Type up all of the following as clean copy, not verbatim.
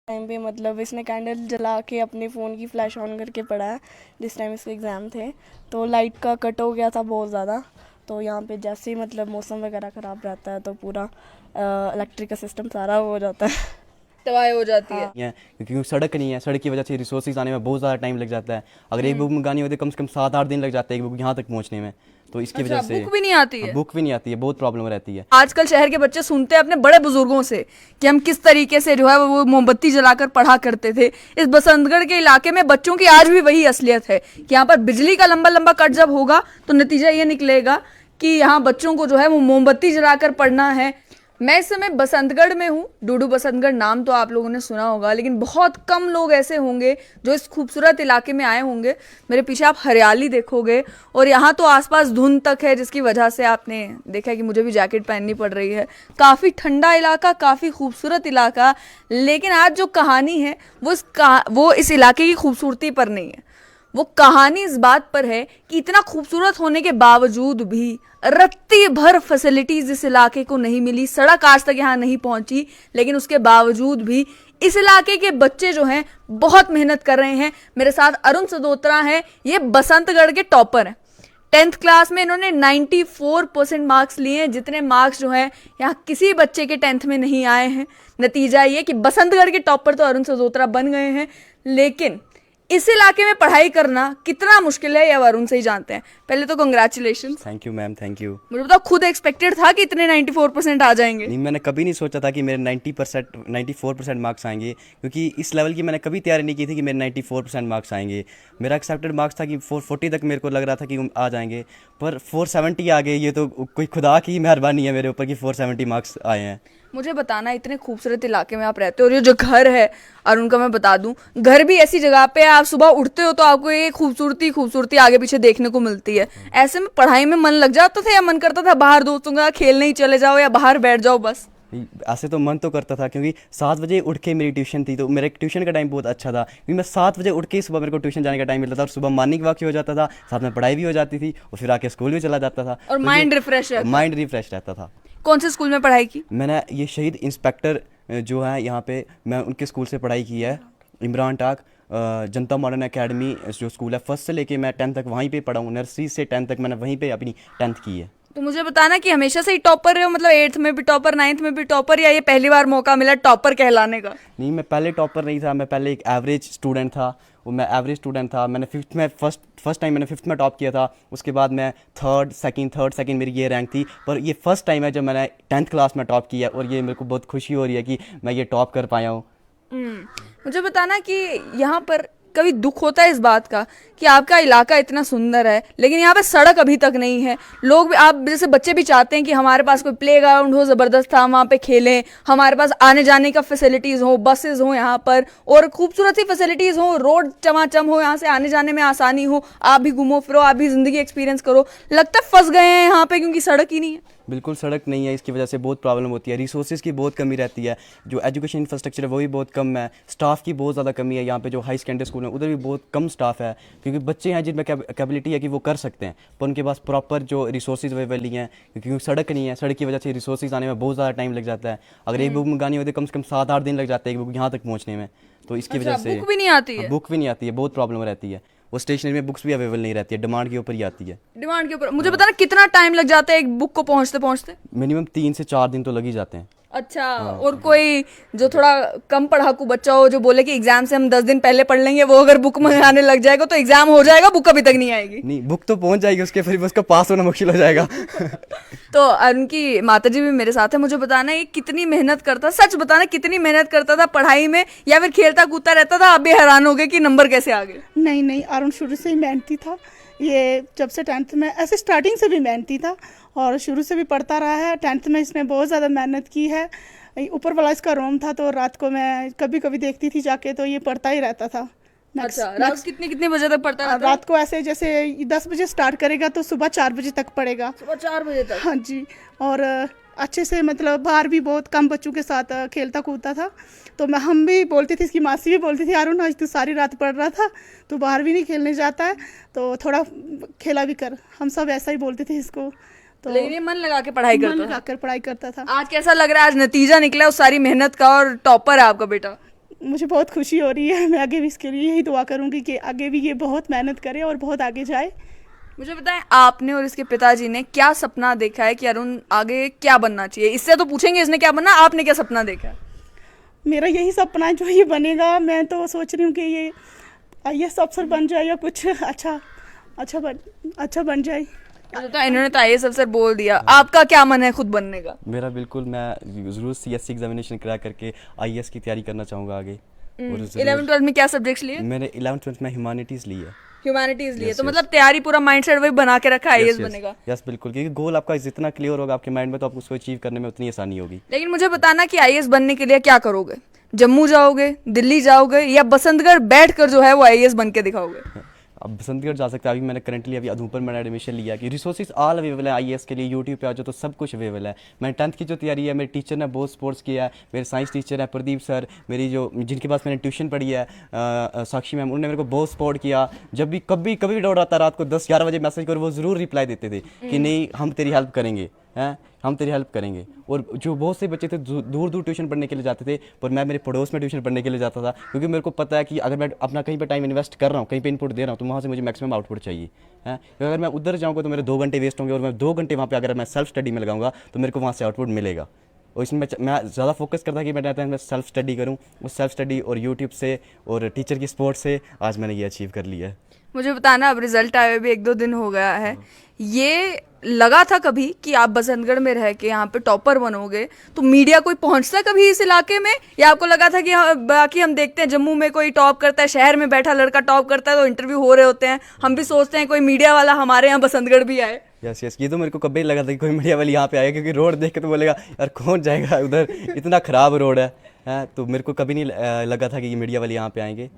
Time पे मतलब इसने कैंडल जला के अपने फ़ोन की फ्लैश ऑन करके पढ़ा है जिस टाइम इसके एग्ज़ाम थे। तो लाइट का कट हो गया था बहुत ज़्यादा। तो यहाँ पे जैसे ही मतलब मौसम वगैरह ख़राब रहता है तो पूरा इलेक्ट्रिक का सिस्टम सारा हो जाता है। तबाही हो जाती है। है क्योंकि सड़क नहीं है, सड़क की वजह से रिसोर्सेज आने में बहुत ज़्यादा टाइम लग जाता है। अगर एक बुक मंगानी होती है कम से कम 7-8 दिन लग जाते हैं एक बुक यहाँ तक पहुँचने में। तो इसकी अच्छा, वजह से बुक भी नहीं आती है। बुक भी नहीं आती है, बहुत प्रॉब्लम रहती है। आजकल शहर के बच्चे सुनते हैं अपने बड़े बुजुर्गों से कि हम किस तरीके से जो है वो मोमबत्ती जलाकर पढ़ा करते थे। इस बसंतगढ़ के इलाके में बच्चों की आज भी वही असलियत है कि यहाँ पर बिजली का लंबा लंबा कट जब होगा तो नतीजा ये निकलेगा कि यहाँ बच्चों को जो है वो मोमबत्ती जलाकर पढ़ना है। मैं इस समय बसंतगढ़ में हूँ। डूडू बसंतगढ़ नाम तो आप लोगों ने सुना होगा, लेकिन बहुत कम लोग ऐसे होंगे जो इस खूबसूरत इलाके में आए होंगे। मेरे पीछे आप हरियाली देखोगे और यहाँ तो आसपास धुंध तक है, जिसकी वजह से आपने देखा कि मुझे भी जैकेट पहननी पड़ रही है। काफ़ी ठंडा इलाका, काफ़ी खूबसूरत इलाका। लेकिन आज जो कहानी है वो इस इलाके की खूबसूरती पर नहीं है। वो कहानी इस बात पर है कि इतना खूबसूरत होने के बावजूद भी रत्ती भर फैसिलिटीज इस इलाके को नहीं मिली, सड़क आज तक यहाँ नहीं पहुंची। लेकिन उसके बावजूद भी इस इलाके के बच्चे जो हैं बहुत मेहनत कर रहे हैं। मेरे साथ अरुण सदोत्रा हैं, ये बसंतगढ़ के टॉपर हैं। 10th क्लास में इन्होंने 94% मार्क्स लिए हैं, जितने मार्क्स जो हैं यहाँ किसी बच्चे के 10th में नहीं आए हैं। नतीजा ये कि बसंतगढ़ के टॉपर तो अरुण सदोत्रा बन गए हैं, लेकिन इस इलाके में पढ़ाई करना कितना मुश्किल है ये अरुण से ही जानते हैं। पहले तो congratulation. Thank you ma'am, thank you. मुझे बताओ, खुद एक्सपेक्टेड था कि इतने 94% आ जाएंगे? नहीं, मैंने कभी नहीं सोचा था कि मेरे 94% मार्क्स आएंगे, क्योंकि इस लेवल की मैंने कभी तैयारी नहीं की थी कि मेरे 94% मार्क्स आएंगे। मेरा एक्सेप्टेड मार्क्स था कि 440 तक मेरे को लग रहा था कि आ जाएंगे, पर 470 आ गए। ये तो कोई खुदा की मेहरबानी है मेरे ऊपर कि 470 मार्क्स आए हैं। मुझे बताना, इतने खूबसूरत इलाके में आप रहते हो और ये जो घर है अरुण का, मैं बता दूं, घर भी ऐसी जगह पे है, आप सुबह उठते हो तो आपको ये खूबसूरती आगे पीछे देखने को मिलती है। ऐसे में पढ़ाई में मन लग जाता था या मन करता था बाहर दोस्तों के साथ खेलने ही चले जाओ या बाहर बैठ जाओ बस? ऐसे तो मन तो करता था, क्योंकि 7 बजे उठ के मेरी ट्यूशन थी, तो मेरे ट्यूशन का टाइम बहुत अच्छा था, क्योंकि मैं 7 बजे उठ के सुबह मेरे को ट्यूशन जाने का टाइम मिलता था और सुबह मॉर्निंग वॉक हो जाता था, साथ में पढ़ाई भी हो जाती थी और फिर आके स्कूल भी चला जाता था और माइंड रिफ्रेश रहता था। कौन से स्कूल में पढ़ाई की? मैंने ये शहीद इंस्पेक्टर जो है यहाँ पे, मैं उनके स्कूल से पढ़ाई की है। इमरान टाक जनता मॉडर्न एकेडमी जो स्कूल है, फर्स्ट से लेके मैं 10th तक वहीं पे पढ़ा हूँ। नर्सरी से 10th तक मैंने वहीं पे अपनी 10th की है। तो मुझे बताना कि हमेशा से ही टॉपर रहे हो, मतलब 8th में भी टॉपर, 9th में भी टॉपर, या ये पहली बार मौका मिला टॉपर कहलाने का? नहीं, मैं पहले टॉपर नहीं था, मैं पहले एक एवरेज स्टूडेंट था। वो मैं एवरेज स्टूडेंट था। मैंने 5th में फर्स्ट टाइम मैंने 5th में टॉप किया था। उसके बाद मैं थर्ड सेकंड मेरी ये रैंक थी। पर ये फर्स्ट टाइम है जब मैंने 10th क्लास में टॉप किया और ये मेरे को बहुत खुशी हो रही है कि मैं ये टॉप कर पाया हूँ। मुझे बताना कि यहाँ पर कभी दुख होता है इस बात का कि आपका इलाका इतना सुंदर है लेकिन यहाँ पे सड़क अभी तक नहीं है। लोग भी, आप जैसे बच्चे भी चाहते हैं कि हमारे पास कोई प्ले ग्राउंड हो ज़बरदस्त, हम वहाँ पे खेलें, हमारे पास आने जाने का फैसिलिटीज़ हो, बसेज हो यहाँ पर और खूबसूरत सी फैसिलिटीज़ हो, रोड चमाचम हो, यहाँ से आने जाने में आसानी हो, आप भी घूमो फिरो, आप भी ज़िंदगी एक्सपीरियंस करो। लगता है फंस गए हैं यहाँ पे क्योंकि सड़क ही नहीं है। बिल्कुल सड़क नहीं है, इसकी वजह से बहुत प्रॉब्लम होती है। रिसोर्सेज की बहुत कमी रहती है, जो एजुकेशन इंफ्रास्ट्रक्चर है वो भी बहुत कम है। स्टाफ की बहुत ज़्यादा कमी है। यहाँ पे जो हाई सेकेंडरी स्कूल है उधर भी बहुत कम स्टाफ है, क्योंकि बच्चे हैं जिनमें कैपेबिलिटी है कि वो कर सकते हैं, पर उनके पास प्रॉपर जो रिसोर्सेज अवेलेबल नहीं है, क्योंकि सड़क नहीं है। सड़क की वजह से रिसोर्सेज आने में बहुत ज़्यादा टाइम लग जाता है। अगर एक बुक मंगानी होती है कम से कम 7-8 दिन लग जाते हैं एक बुक यहाँ तक पहुँचने में। तो इसकी वजह से बुक भी नहीं आती है। बुक भी नहीं आती है, बहुत प्रॉब्लम रहती है। वो स्टेशनरी में बुक्स भी अवेलेबल नहीं रहती है, डिमांड के ऊपर ही आती है। डिमांड के ऊपर। मुझे बताना कितना टाइम लग जाता है एक बुक को पहुंचते पहुंचते? मिनिमम 3 से 4 दिन तो लग ही जाते हैं। अच्छा, और कोई जो थोड़ा कम पढ़ाकू बच्चा हो जो बोले कि एग्जाम से हम 10 दिन पहले पढ़ लेंगे, वो अगर बुक मंगाने लग जाएगा तो एग्जाम हो जाएगा, बुक अभी तक नहीं आएगी? नहीं, बुक तो पहुंच जाएगी उसके, फिर उसका पास होना मुश्किल हो जाएगा। तो उनकी माताजी भी मेरे साथ है। मुझे बताना ये कितनी मेहनत करता, सच बताना कितनी मेहनत करता था पढ़ाई में, या फिर खेलता कूदता रहता था? आप भी हैरान हो गए कि नंबर कैसे आ गए? नहीं नहीं, अरुण शुरू से ही मेहनती था। ये जब से 10th में, ऐसे स्टार्टिंग से भी मेहनती था और शुरू से भी पढ़ता रहा है। 10th में इसने बहुत ज़्यादा मेहनत की है। ऊपर वाला इसका रूम था तो रात को मैं कभी कभी देखती थी जाके, तो ये पढ़ता ही रहता था। अच्छा, रात कितने बजे तक पढ़ता रहता? रात को ऐसे जैसे 10 बजे स्टार्ट करेगा तो सुबह 4 बजे तक पढ़ेगा। सुबह 4 बजे तक? हाँ जी। और अच्छे से, मतलब बाहर भी बहुत कम बच्चों के साथ खेलता कूदता था। तो हम भी बोलती थी, इसकी मासी भी बोलती थी, अरुण आज तू सारी रात पढ़ रहा था, तू बाहर भी नहीं खेलने जाता है तो थोड़ा खेला भी कर। हम सब ऐसा ही बोलते थे इसको। तो लेकिन ये मन लगा के पढ़ाई करता था। मन लगा कर पढ़ाई करता था। आज कैसा लग रहा है? आज नतीजा निकला उस सारी मेहनत का और टॉपर है आपका बेटा। मुझे बहुत खुशी हो रही है। मैं आगे भी इसके लिए यही दुआ करूँगी कि आगे भी ये बहुत मेहनत करे और बहुत आगे जाए। मुझे बताएं, आपने और इसके पिताजी ने क्या सपना देखा है कि अरुण आगे क्या बनना चाहिए? इससे तो पूछेंगे इसने क्या बनना, आपने क्या सपना देखा है? मेरा यही सपना है जो ये बनेगा। मैं तो सोच रही हूँ कि ये IAS अफसर बन जाए या कुछ अच्छा बन जाए। तो इन्होंने तो IAS अफसर बोल दिया, आपका क्या मन है खुद बनने का? मेरा बिल्कुल, मैं ज़रूर CSC एग्जामिनेशन क्रैक करके IAS की तैयारी करना चाहूँगा आगे। और 11th-12th में क्या सब्जेक्ट्स लिए? मैंने 11th-12th में ह्यूमैनिटीज़ ली है। ह्यूमैनिटीज लिए, Yes, तो yes. मतलब तैयारी पूरा माइंडसेट वही बना के रखा है IAS बनेगा। यस बिल्कुल, क्योंकि गोल आपका जितना क्लियर होगा आपके माइंड में तो आपको उसको अचीव करने में उतनी आसानी होगी। लेकिन मुझे बताना कि IAS बनने के लिए क्या करोगे? जम्मू जाओगे, दिल्ली जाओगे, या बसंतगढ़ बैठकर जो है वो IAS बन के दिखाओगे? अब बसंतगढ़ जा सकते हैं। अभी मैंने करंटली अभी अधूपर मैंने एडमिशन लिया कि रिसोर्सेज ऑल अवेलेबल है IAS के लिए। यूट्यूब पे आ जाओ तो सब कुछ अवेलेबल है। मैंने 10th की जो तैयारी है, मेरे टीचर ने बहुत सपोर्ट्स किया है। मेरे साइंस टीचर है प्रदीप सर, मेरी जो जिनके पास मैंने ट्यूशन पढ़ी है साक्षी मैम, उन्होंने मेरे को बहुत सपोर्ट किया। जब भी कभी कभी डाउट आता रात को 10-11 बजे मैसेज करो, वो ज़रूर रिप्लाई देते थे कि नहीं हम तेरी हेल्प करेंगे, हैं हम तेरी हेल्प करेंगे। और जो बहुत से बच्चे थे दूर दूर ट्यूशन पढ़ने के लिए जाते थे, पर मैं मेरे पड़ोस में ट्यूशन पढ़ने के लिए जाता था, क्योंकि मेरे को पता है कि अगर मैं अपना कहीं पे टाइम इन्वेस्ट कर रहा हूँ, कहीं पे इनपुट दे रहा हूँ, तो वहाँ से मुझे मैक्सिमम आउटपुट चाहिए है। अगर मैं उधर जाऊँगा तो मेरे 2 घंटे वेस्ट होंगे, और मैं 2 घंटे वहाँ पे अगर मैं सेल्फ स्टडी में लगाऊंगा तो मेरे को वहाँ से आउटपुट मिलेगा। और इसमें मैं ज़्यादा फोकस करता कि मैं सेल्फ स्टडी करूँ। उस सेल्फ स्टडी और यूट्यूब से और टीचर की सपोर्ट से आज मैंने ये अचीव कर लिया है। मुझे बताना, अब रिजल्ट आए भी 1-2 दिन हो गया है, ये लगा था कभी कि आप बसंतगढ़ में रह के यहाँ पे टॉपर बनोगे तो मीडिया कोई पहुंचता कभी इस इलाके में, या आपको लगा था कि बाकी हम देखते हैं जम्मू में कोई टॉप करता है, शहर में बैठा लड़का टॉप करता है तो इंटरव्यू हो रहे होते हैं, हम भी सोचते हैं कोई मीडिया वाला हमारे यहाँ बसंतगढ़ भी आए? यस, ये तो मेरे को कभी लगा था कि कोई मीडिया वाली यहाँ पे आएगा, क्योंकि रोड देख के तो बोलेगा यार कौन जाएगा उधर, इतना ख़राब रोड है। तो मेरे को कभी नहीं लगा था कि ये मीडिया वाले यहाँ पे आएंगे।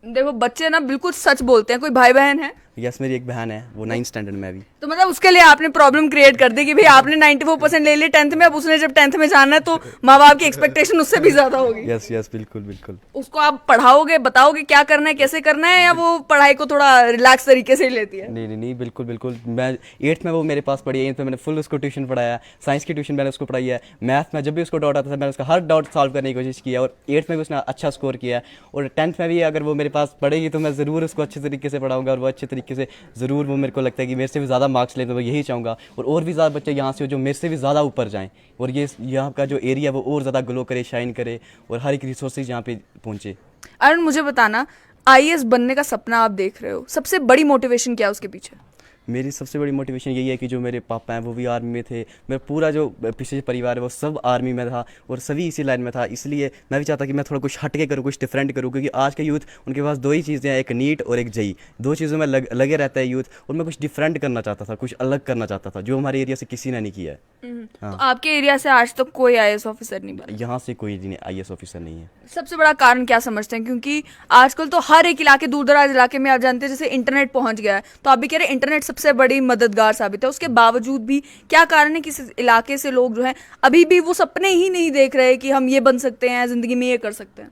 देखो बच्चे ना बिल्कुल सच बोलते हैं। कोई भाई बहन है? यस, मेरी एक बहन है, वो 9th स्टैंडर्ड में अभी। तो मतलब उसके लिए आपने प्रॉब्लम क्रिएट कर दी कि भाई आपने 94% ले लिए 10th में, अब उसने जब 10th में जाना है तो माँ बाप की एक्सपेक्टेशन उससे भी ज्यादा होगी। यस बिल्कुल। उसको आप पढ़ाओगे, बताओगे क्या करना है, कैसे करना है, या वो पढ़ाई को थोड़ा रिलैक्स तरीके से ही लेती है? नहीं, बिल्कुल। मैं 8th में वो मेरे पास पढ़ी है, 8th में मैंने फुल उसको ट्यूशन पढ़ाया। साइंस की ट्यूशन मैंने उसको पढ़ाई है। मैथ में जब भी उसको डाउट आता था मैंने उसका हर डाउट सॉल्व करने की कोशिश की है, और 8th में भी उसने अच्छा स्कोर किया है। और 10th में भी अगर वो मेरे पास पढ़ेगी तो मैं ज़रूर उसको अच्छे तरीके से पढ़ाऊंगा, और वो अच्छे तरीके से ज़रूर, वो मेरे को लगता है कि मेरे से भी ज़्यादा मार्क्स ले, तो मैं यही चाहूँगा और भी ज़्यादा बच्चे यहाँ से हो जो मेरे से भी ज़्यादा ऊपर जाएँ, और ये यहाँ का जो एरिया वो और ज़्यादा ग्लो करे, शाइन करे, और हर एक रिसोर्सेज यहाँ पे पहुँचे। अरुण मुझे बताना, IAS बनने का सपना आप देख रहे हो, सबसे बड़ी मोटिवेशन क्या है उसके पीछे? मेरी सबसे बड़ी मोटिवेशन यही है कि जो मेरे पापा हैं वो भी आर्मी में थे, मेरा पूरा जो पीछे परिवार है वो सब आर्मी में था, और सभी इसी लाइन में था। इसलिए मैं भी चाहता कि मैं थोड़ा कुछ हटके करूँ, कुछ डिफरेंट करूँ, क्योंकि आज के यूथ उनके पास 2 ही चीज़ें हैं, एक नीट और एक JEE, 2 चीज़ों में लगे रहता है यूथ, और मैं कुछ डिफरेंट करना चाहता था, कुछ अलग करना चाहता था जो हमारे एरिया से किसी ने नहीं किया है। तो आपके एरिया से आज तक कोई IAS ऑफिसर नहीं बना? यहाँ से कोई IAS ऑफिसर नहीं है। सबसे बड़ा कारण क्या समझते हैं? क्योंकि आजकल तो हर एक इलाके, दूर दराज इलाके में आप जानते हैं जैसे इंटरनेट पहुंच गया है, तो आप भी कह रहे हैं इंटरनेट सबसे बड़ी मददगार साबित है, उसके बावजूद भी क्या कारण है कि इस इलाके से लोग जो हैं अभी भी वो सपने ही नहीं देख रहे कि हम ये बन सकते हैं, जिंदगी में ये कर सकते हैं?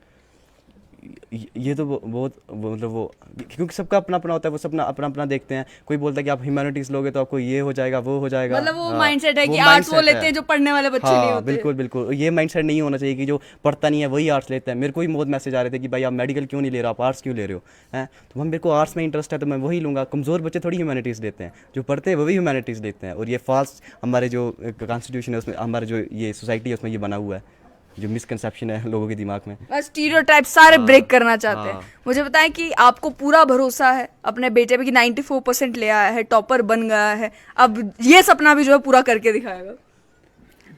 ये तो बहुत मतलब वो, क्योंकि सबका अपना अपना होता है, वो सपना अपना अपना देखते हैं। कोई बोलता है कि आप ह्यूमैनिटीज लोगे तो आपको ये हो जाएगा, वो हो जाएगा, मतलब वो माइंडसेट है कि आर्ट्स वो लेते हैं जो पढ़ने वाले बच्चे नहीं होते। बिल्कुल ये माइंडसेट नहीं होना चाहिए कि जो पढ़ता नहीं है वही आर्ट्स लेता है। मेरे को भी बहुत मैसेज आ रहे थे कि भाई आप मेडिकल क्यों नहीं ले रहे हो, आप आर्ट्स क्यों ले रहे हो, हैं तो मेरे को आर्ट्स में इंटरेस्ट है तो मैं वही लूँगा। कमज़ोर बच्चे थोड़ी ह्यूमैनिटीज़ लेते हैं, जो पढ़ते हैं वो भी ह्यूमैनिटीज़ लेते हैं। और ये फॉल्स हमारे जो कॉन्स्टिट्यूशन है उसमें, हमारे जो ये सोसाइटी है उसमें ये बना हुआ है, जो मिसकंसेप्शन है लोगों के दिमाग में, बस स्टीरियोटाइप सारे ब्रेक करना चाहते हैं। मुझे बताएं कि आपको पूरा भरोसा है अपने बेटे पे कि 94% ले आया है, टॉपर बन गया है, अब ये सपना भी जो है पूरा करके दिखाएगा?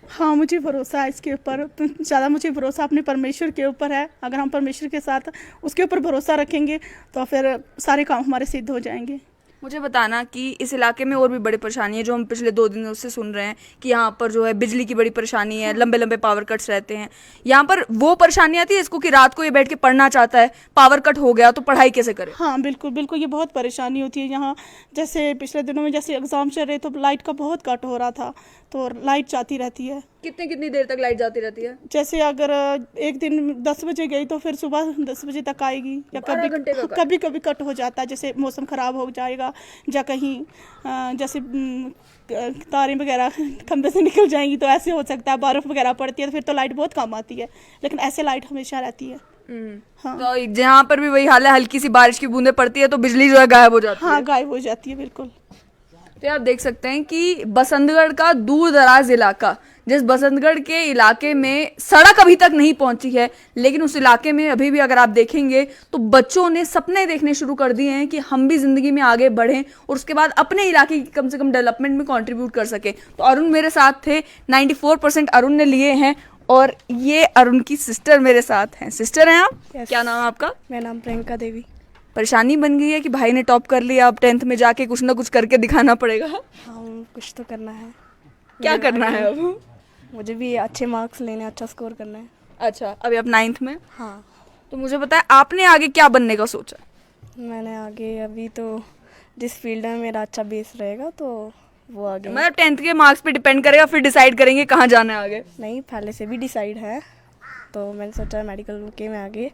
हाँ, मुझे भरोसा है इसके ऊपर। ज़्यादा मुझे भरोसा अपने परमेश्वर के ऊपर है। अगर हम परमेश्वर के साथ उसके ऊपर भरोसा रखेंगे तो फिर सारे काम हमारे सिद्ध हो जाएंगे। मुझे बताना कि इस इलाके में और भी बड़ी परेशानी है जो हम पिछले 2 दिनों से सुन रहे हैं कि यहाँ पर जो है बिजली की बड़ी परेशानी है, लंबे लंबे पावर कट्स रहते हैं। यहाँ पर वो परेशानी आती है इसको कि रात को ये बैठ के पढ़ना चाहता है, पावर कट हो गया तो पढ़ाई कैसे करे? हाँ बिल्कुल, ये बहुत परेशानी होती है यहाँ। जैसे पिछले दिनों में जैसे एग्ज़ाम चल रहे तो लाइट का बहुत कट हो रहा था, तो लाइट जाती रहती है। कितनी देर तक लाइट जाती रहती है? जैसे अगर एक दिन 10 बजे गई तो फिर सुबह 10 बजे तक आएगी, या कभी कभी कट हो जाता है, जैसे मौसम ख़राब हो जाएगा या कहीं जैसे तारें वगैरह खंभे से निकल जाएंगी तो ऐसे हो सकता है, बर्फ़ वगैरह पड़ती है तो फिर तो लाइट बहुत कम आती है, लेकिन ऐसे लाइट हमेशा रहती है। हाँ तो जहाँ पर भी वही हाल है, हल्की सी बारिश की बूंदें पड़ती है तो बिजली जो है गायब हो जाती है। हाँ गायब हो जाती है बिल्कुल। तो आप देख सकते हैं कि बसंतगढ़ का दूर दराज इलाका, जिस बसंतगढ़ के इलाके में सड़क अभी तक नहीं पहुंची है, लेकिन उस इलाके में अभी भी अगर आप देखेंगे तो बच्चों ने सपने देखने शुरू कर दिए हैं कि हम भी जिंदगी में आगे बढ़ें और उसके बाद अपने इलाके की कम से कम डेवलपमेंट में कंट्रीब्यूट कर सकें। तो अरुण मेरे साथ थे, 94% अरुण ने लिए हैं और ये अरुण की सिस्टर मेरे साथ हैं। सिस्टर हैं आप? Yes. क्या नाम है आपका? मेरा नाम प्रियंका देवी। परेशानी बन गई है कि भाई ने टॉप कर लिया, अब 10th में जाके कुछ ना कुछ करके दिखाना पड़ेगा। हाँ कुछ तो करना है। क्या मुझे करना है अब? मुझे भी अच्छे मार्क्स लेने, अच्छा स्कोर करना है। अच्छा, अभी आप 9th में। हाँ तो मुझे बताएं आपने आगे क्या बनने का सोचा? मैंने आगे अभी तो जिस फील्ड में मेरा अच्छा बेस रहेगा तो वो आगे मतलब 10th के मार्क्स पे डिपेंड करेगा, फिर डिसाइड करेंगे कहाँ जाना है आगे। नहीं, पहले से भी डिसाइड है। तो मैंने सोचा मेडिकल के में आगे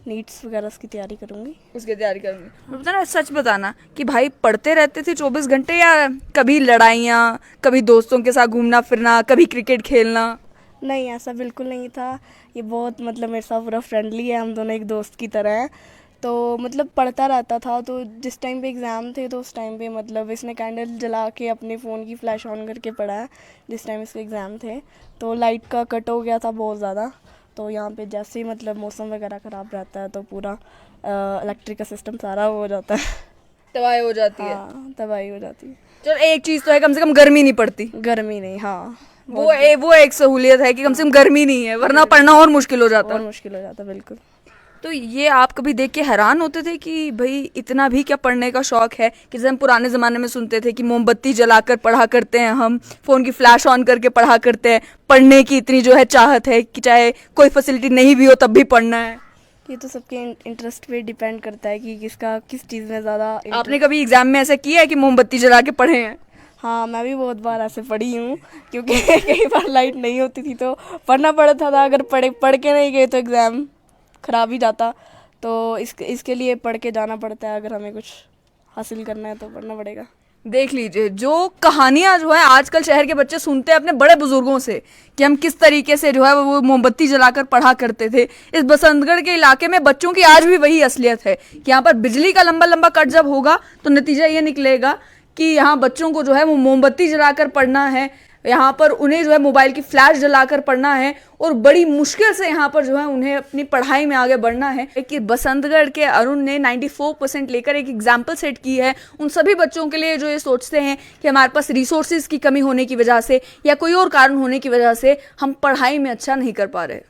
नीट्स वगैरह की तैयारी करूँगी। उसकी तैयारी करूंगी। तो बताना, सच बताना कि भाई पढ़ते रहते थे 24 घंटे या कभी लड़ाइयाँ, कभी दोस्तों के साथ घूमना फिरना, कभी क्रिकेट खेलना? नहीं, ऐसा बिल्कुल नहीं था। ये बहुत मतलब मेरे साथ पूरा फ्रेंडली है, हम दोनों एक दोस्त की तरह हैं। तो मतलब पढ़ता रहता था। तो जिस टाइम पे एग्ज़ाम थे तो उस टाइम पे मतलब इसने कैंडल जला के अपने फ़ोन की फ्लैश ऑन करके पढ़ा है। जिस टाइम इसके एग्ज़ाम थे तो लाइट का कट हो गया था बहुत ज़्यादा। तो यहाँ पे जैसे ही मतलब मौसम वगैरह ख़राब रहता है तो पूरा इलेक्ट्रिक का सिस्टम सारा वो हो जाता है। तबाही हो जाती है। हाँ तबाही हो जाती है। चलो एक चीज़ तो है, कम से कम गर्मी नहीं पड़ती। गर्मी नहीं, हाँ वो एक सहूलियत है कि कम से कम गर्मी नहीं है, वरना पढ़ना और मुश्किल हो जाता। और मुश्किल हो जाता बिल्कुल। तो ये आप कभी देख के हैरान होते थे कि भाई इतना भी क्या पढ़ने का शौक है? कि जैसे हम पुराने ज़माने में सुनते थे कि मोमबत्ती जलाकर पढ़ा करते हैं, हम फ़ोन की फ्लैश ऑन करके पढ़ा करते हैं, पढ़ने की इतनी जो है चाहत है कि चाहे कोई फैसिलिटी नहीं भी हो तब भी पढ़ना है। ये तो सबके इंटरेस्ट पे डिपेंड करता है कि किसका किस चीज़ में ज़्यादा आपने कभी एग्जाम में ऐसा किया है कि मोमबत्ती जला के पढ़े हैं? हाँ मैं भी बहुत बार ऐसे पढ़ी हूँ, क्योंकि कई बार लाइट नहीं होती थी तो पढ़ना पड़ता था। अगर पढ़ के नहीं गए तो एग्ज़ाम ख़राब ही जाता। तो इसके लिए पढ़ के जाना पड़ता है। अगर हमें कुछ हासिल करना है तो पढ़ना पड़ेगा। देख लीजिए, जो कहानियां जो है आजकल शहर के बच्चे सुनते हैं अपने बड़े बुजुर्गों से कि हम किस तरीके से जो है वो मोमबत्ती जलाकर पढ़ा करते थे। इस बसंतगढ़ के इलाके में बच्चों की आज भी वही असलियत है कि यहाँ पर बिजली का लंबा लंबा कट जब होगा तो नतीजा ये निकलेगा कि यहाँ बच्चों को जो है वो मोमबत्ती जलाकर पढ़ना है, यहाँ पर उन्हें जो है मोबाइल की फ्लैश जलाकर पढ़ना है और बड़ी मुश्किल से यहाँ पर जो है उन्हें अपनी पढ़ाई में आगे बढ़ना है। कि बसंतगढ़ के अरुण ने 94% लेकर एक एग्जाम्पल सेट की है उन सभी बच्चों के लिए जो ये सोचते हैं कि हमारे पास रिसोर्सेज की कमी होने की वजह से या कोई और कारण होने की वजह से हम पढ़ाई में अच्छा नहीं कर पा रहे।